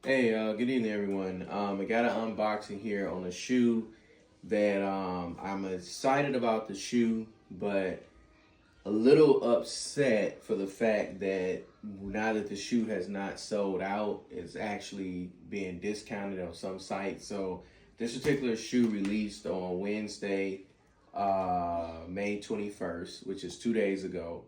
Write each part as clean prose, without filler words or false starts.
Hey, good evening, everyone. I got an unboxing here on a shoe that I'm excited about the shoe, but a little upset for the fact that now that the shoe has not sold out, it's actually being discounted on some sites. So this particular shoe released on Wednesday, May 21st, which is 2 days ago.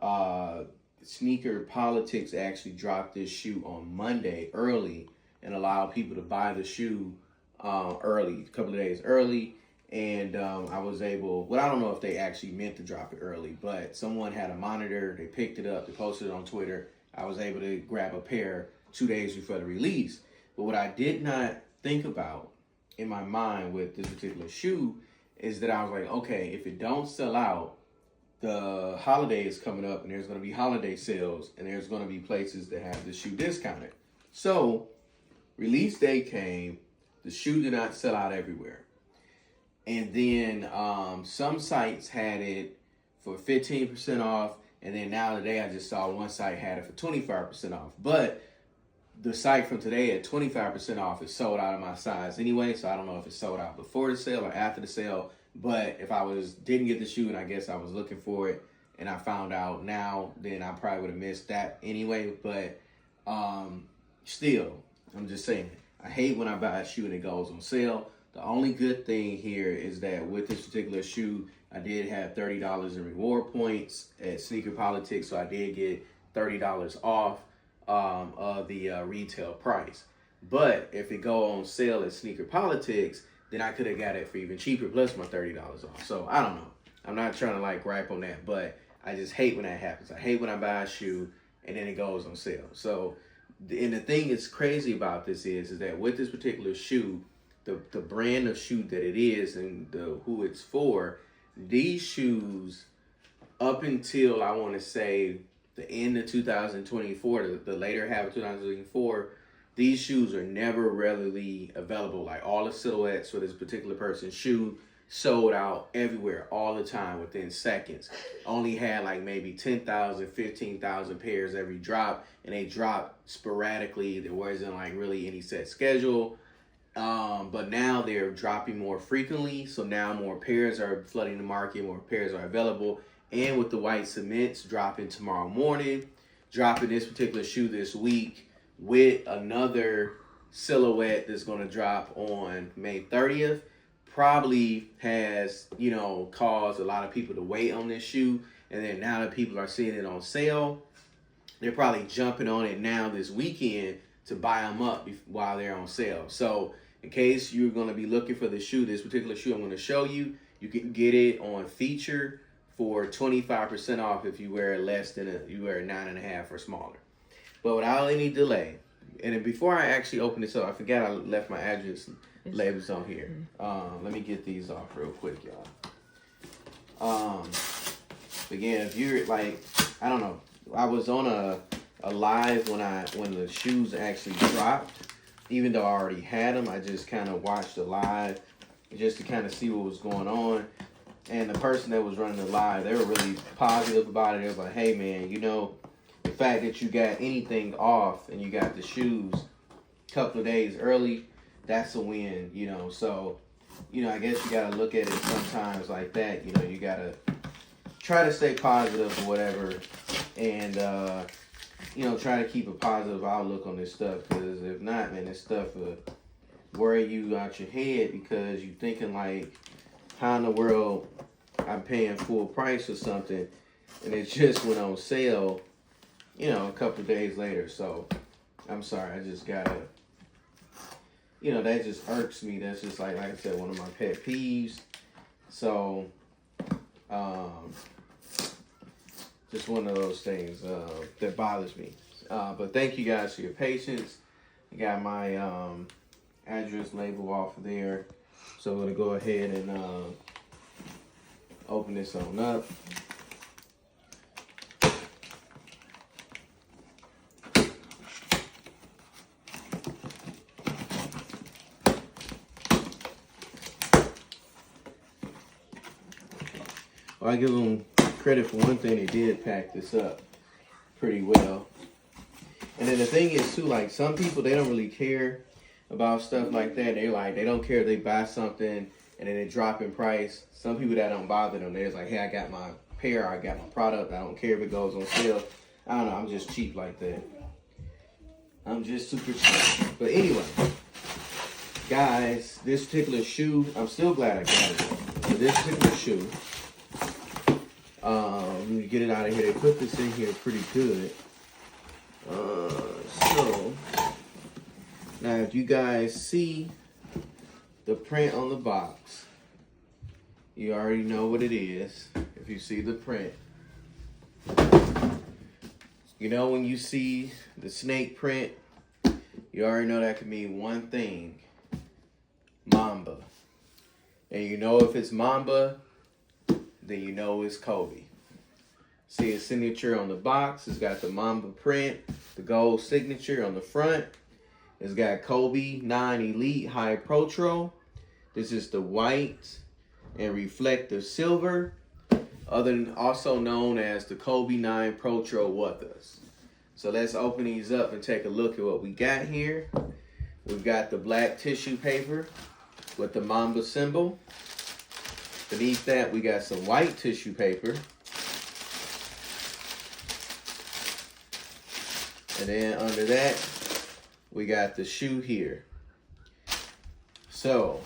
Uh, Sneaker Politics actually dropped this shoe on Monday early and allowed people to buy the shoe early, a couple of days early. And I was able, well, I don't know if they actually meant to drop it early, but someone had a monitor, they picked it up, they posted it on Twitter. I was able to grab a pair 2 days before the release. But what I did not think about in my mind with this particular shoe is that I was like, okay, if it don't sell out, the holiday is coming up and there's going to be holiday sales and there's going to be places that have the shoe discounted. So release day came, the shoe did not sell out everywhere. And then some sites had it for 15% off. And then now today I just saw one site had it for 25% off. But the site from today at 25% off is sold out of my size anyway. So I don't know if it's sold out before the sale or after the sale. But if I didn't get the shoe and I guess I was looking for it and I found out now, then I probably would have missed that anyway. But still, I'm just saying, I hate when I buy a shoe and it goes on sale. The only good thing here is that with this particular shoe, I did have $30 in reward points at Sneaker Politics, so I did get $30 off of the retail price. But if it go on sale at Sneaker Politics, then I could have got it for even cheaper plus my $30 off. So I don't know. I'm not trying to like gripe on that, but I just hate when that happens. I hate when I buy a shoe and then it goes on sale. So, and the thing that's crazy about this is that with this particular shoe, the brand of shoe that it is and who it's for, these shoes up until I want to say the end of 2024, the later half of 2024, these shoes are never readily available. Like all the silhouettes for this particular person's shoe sold out everywhere all the time within seconds. Only had like maybe 10,000, 15,000 pairs every drop, and they drop sporadically. There wasn't like really any set schedule. But now they're dropping more frequently. So now more pairs are flooding the market, more pairs are available. And with the white cements dropping tomorrow morning, dropping this particular shoe this week with another silhouette that's going to drop on May 30th, probably has, caused a lot of people to wait on this shoe. And then now that people are seeing it on sale, they're probably jumping on it now this weekend to buy them up while they're on sale. So in case you're going to be looking for the shoe, this particular shoe I'm going to show you, you can get it on feature for 25% off if you wear you wear a 9.5 or smaller. But without any delay, and then before I actually open this up, I forgot I left my address labels on here. Let me get these off real quick, y'all. Again, if you're like, I don't know, I was on a live when the shoes actually dropped. Even though I already had them, I just kind of watched the live just to kind of see what was going on. And the person that was running the live, they were really positive about it. They was like, hey man, the fact that you got anything off and you got the shoes a couple of days early, that's a win, So, I guess you got to look at it sometimes like that. You got to try to stay positive or whatever. And, try to keep a positive outlook on this stuff. Because if not, man, this stuff will worry you out your head because you're thinking like, how in the world I'm paying full price for something and it just went on sale, a couple of days later. So I'm sorry, I just gotta, that just irks me. That's just like I said, one of my pet peeves. So, just one of those things that bothers me. But thank you guys for your patience. I got my address label off of there. So I'm going to go ahead and open this on up. Well, I give them credit for one thing. They did pack this up pretty well. And then the thing is too, like some people, they don't really care about stuff like that. They don't care if they buy something and then it drop in price. Some people that don't bother them. They're just like, hey, I got my pair, I got my product. I don't care if it goes on sale. I don't know. I'm just cheap like that. I'm just super cheap. But anyway, guys, this particular shoe, I'm still glad I got it. But this particular shoe, let me get it out of here. They put this in here pretty good. So now if you guys see the print on the box, you already know what it is. If you see the print, you know when you see the snake print, you already know that can mean one thing: Mamba. And you know if it's Mamba, then you know it's Kobe. See his signature on the box. It's got the Mamba print, the gold signature on the front. It's got Kobe 9 Elite High Protro. This is the white and reflective silver, also known as the Kobe 9 Protro Wuthas. So let's open these up and take a look at what we got here. We've got the black tissue paper with the Mamba symbol. Beneath that, we got some white tissue paper. And then under that, we got the shoe here. So,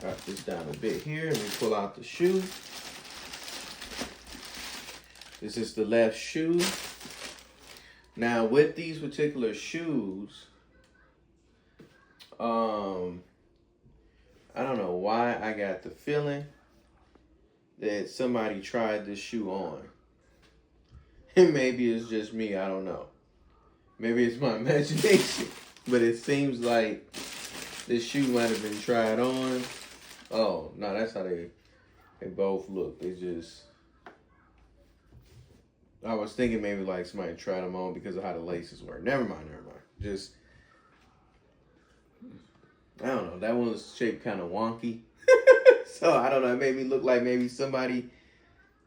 drop this down a bit here and we pull out the shoe. This is the left shoe. Now with these particular shoes, I don't know why I got the feeling that somebody tried this shoe on. And maybe it's just me, I don't know. Maybe it's my imagination. But it seems like this shoe might have been tried on. Oh, no, that's how they both look. They just... I was thinking maybe like somebody tried them on because of how the laces were. Never mind. Just... I don't know. That one was shaped kind of wonky. So, I don't know. It made me look like maybe somebody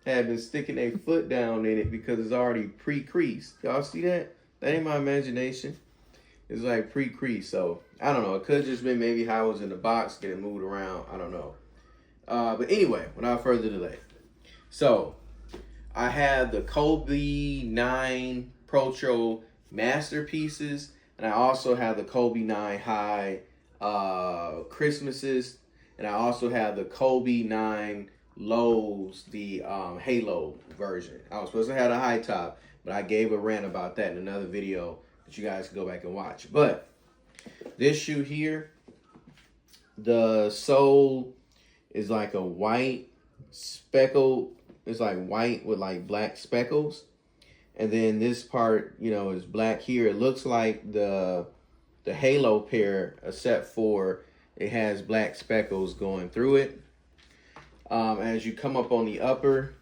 had been sticking their foot down in it because it's already pre-creased. Y'all see that? That ain't my imagination. It's like pre-creased. So, I don't know. It could have just been maybe how it was in the box, getting moved around. I don't know. But anyway, without further delay. So, I have the Kobe 9 Protro Masterpieces. And I also have the Kobe 9 High Christmases. And I also have the Kobe 9 Lows, the Halo version. I was supposed to have a high top, but I gave a rant about that in another video that you guys can go back and watch. But this shoe here, the sole is like a white speckled, it's like white with like black speckles. And then this part, you know, is black here. It looks like the Halo pair, except for it has black speckles going through it. As you come up on the upper,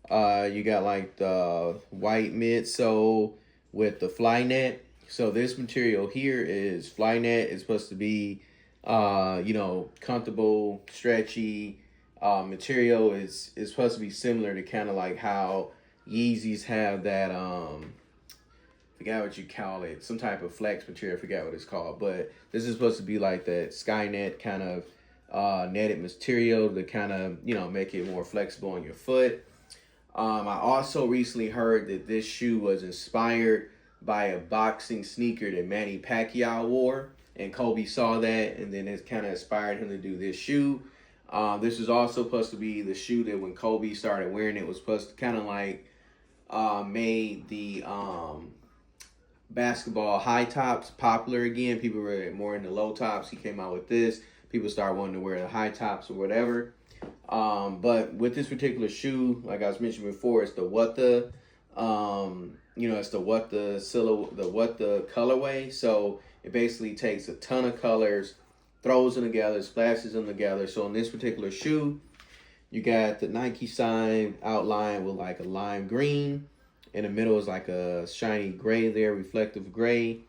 you got like the white midsole with the fly net. So this material here is fly net. It's supposed to be, you know, comfortable, stretchy material. It's supposed to be similar to kind of like how Yeezys have that, forgot what you call it, some type of flex material. I forgot what it's called, but this is supposed to be like that Skynet kind of netted material to kind of, you know, make it more flexible on your foot. I also recently heard that this shoe was inspired by a boxing sneaker that Manny Pacquiao wore, and Kobe saw that, and then it kind of inspired him to do this shoe. This is also supposed to be the shoe that when Kobe started wearing it was supposed to kind of like made the basketball high tops popular again. People were more into low tops. He came out with this. People started wanting to wear the high tops or whatever. But with this particular shoe, like I was mentioning before, it's the Wutha. You know, it's the Wutha colorway. So it basically takes a ton of colors, throws them together, splashes them together. So in this particular shoe, you got the Nike sign outlined with like a lime green. In the middle is like a shiny gray there, reflective gray.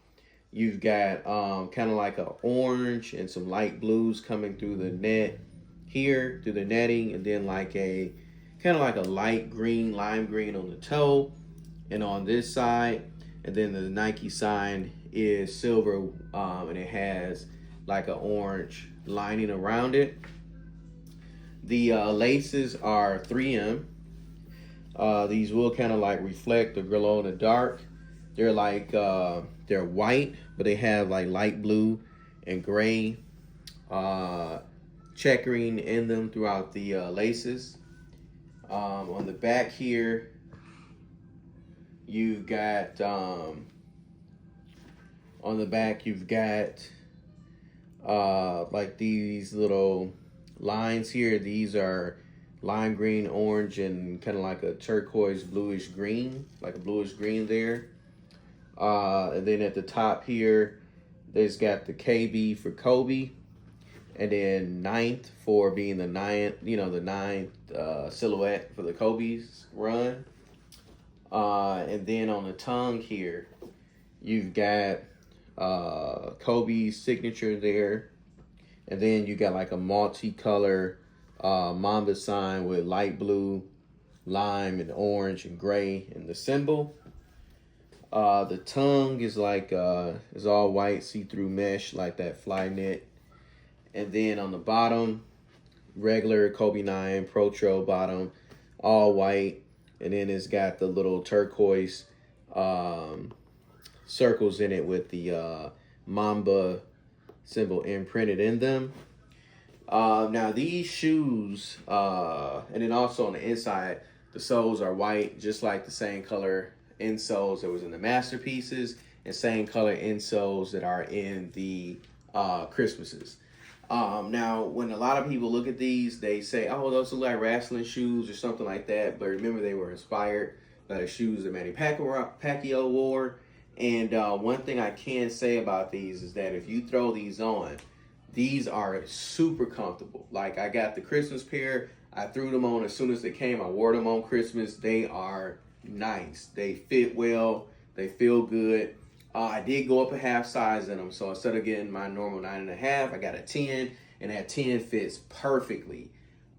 You've got kind of like a orange and some light blues coming through the net here, through the netting, and then like a kind of like a light green, lime green on the toe. And on this side, and then the Nike sign is silver, and it has like an orange lining around it. The laces are 3M. These will kind of like reflect or glow in the dark. They're like they're white, but they have like light blue and gray checkering in them throughout the laces. On the back here, you've got like these little lines here. These are lime green, orange, and kind of like a turquoise bluish green, like a bluish green there. And then at the top here, there's got the KB for Kobe, and then ninth for being the ninth, the ninth silhouette for the Kobe's run. And then on the tongue here, you've got Kobe's signature there, and then you got like a multicolor Mamba sign with light blue, lime, and orange and gray in the symbol. The tongue is like is all white see-through mesh like that fly knit, and then on the bottom, regular Kobe 9 Protro bottom, all white, and then it's got the little turquoise circles in it with the Mamba symbol imprinted in them. Now these shoes, and then also on the inside, the soles are white, just like the same color insoles that was in the masterpieces, and same color insoles that are in the Christmases. Now, when a lot of people look at these, they say, oh, those look like wrestling shoes or something like that. But remember, they were inspired by the shoes that Manny Pacquiao wore. And one thing I can say about these is that if you throw these on, these are super comfortable. Like, I got the Christmas pair. I threw them on as soon as they came. I wore them on Christmas. They are nice. They fit well. They feel good. I did go up a half size in them. So instead of getting my normal 9.5, I got a 10. And that 10 fits perfectly.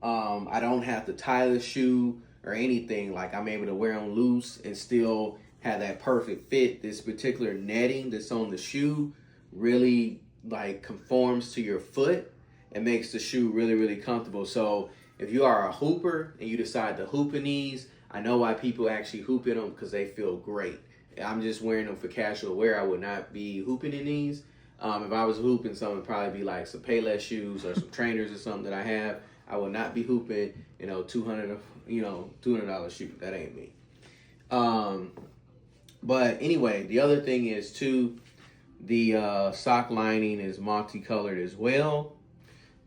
I don't have to tie the shoe or anything. Like, I'm able to wear them loose and still have that perfect fit. This particular netting that's on the shoe really like conforms to your foot and makes the shoe really, really comfortable. So if you are a hooper and you decide to hoop in these, I know why people actually hoop in them, because they feel great. I'm just wearing them for casual wear. I would not be hooping in these. If I was hooping something, it'd probably be like some Payless shoes or some trainers or something that I have. I would not be hooping, $200 shoe. That ain't me. But anyway, the other thing is too, the sock lining is multicolored as well.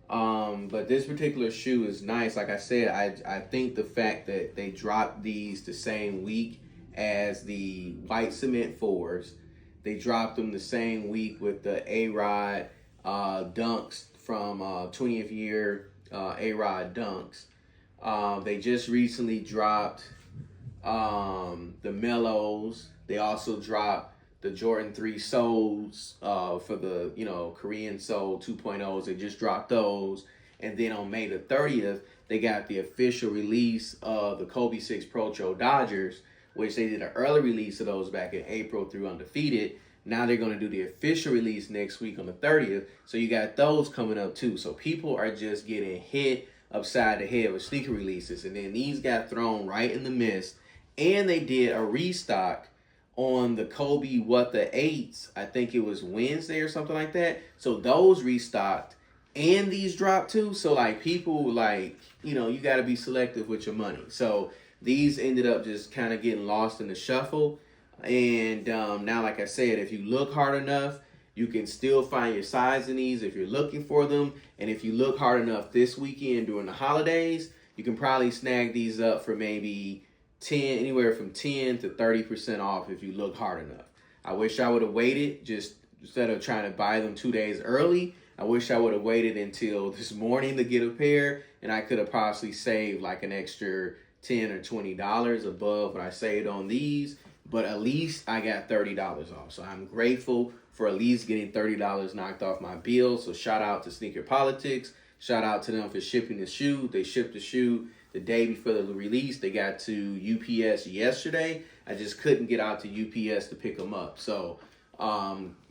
But this particular shoe is nice. Like I said, I think the fact that they dropped these the same week as the white cement 4s, they dropped them the same week with the A-Rod dunks from 20th year A-Rod dunks. They just recently dropped the Mellows. They also dropped the Jordan 3 soles for the Korean Sole 2.0s. They just dropped those. And then on May the 30th, they got the official release of the Kobe 6 Protro Dodgers, which they did an early release of those back in April through Undefeated. Now they're going to do the official release next week on the 30th. So you got those coming up too. So people are just getting hit upside the head with sneaker releases. And then these got thrown right in the mist. And they did a restock on the Kobe What the 8s. I think it was Wednesday or something like that. So those restocked and these dropped too. So like people you got to be selective with your money. So these ended up just kind of getting lost in the shuffle. And now, like I said, if you look hard enough, you can still find your size in these if you're looking for them. And if you look hard enough this weekend during the holidays, you can probably snag these up for maybe anywhere from 10 to 30% off if you look hard enough. I wish I would have waited, just instead of trying to buy them 2 days early. I wish I would have waited until this morning to get a pair, and I could have possibly saved like an extra $10 or $20 above what I saved on these. But at least I got $30 off. So I'm grateful for at least getting $30 knocked off my bill. So shout out to Sneaker Politics. Shout out to them for shipping the shoe. They shipped the shoe the day before the release. They got to UPS yesterday. I just couldn't get out to UPS to pick them up. So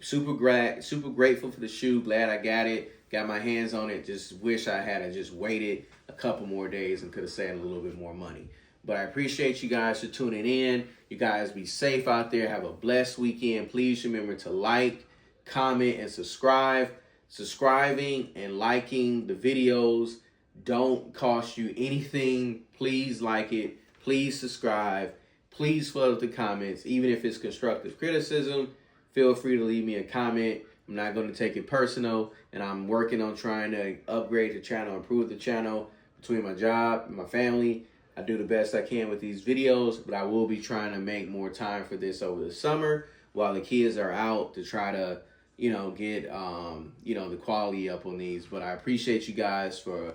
super grateful for the shoe. Glad I got it, got my hands on it. Just wish I had just waited a couple more days and could have saved a little bit more money. But I appreciate you guys for tuning in. You guys be safe out there. Have a blessed weekend. Please remember to like, comment, and subscribe. Subscribing and liking the videos don't cost you anything. Please like it. Please subscribe. Please fill out the comments. Even if it's constructive criticism, feel free to leave me a comment. I'm not going to take it personal. And I'm working on trying to upgrade the channel, improve the channel between my job and my family. I do the best I can with these videos, but I will be trying to make more time for this over the summer while the kids are out to try to, get, the quality up on these. But I appreciate you guys for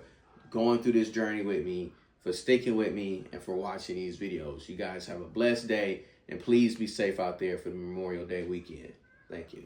going through this journey with me, for sticking with me, and for watching these videos. You guys have a blessed day, and please be safe out there for the Memorial Day weekend. Thank you.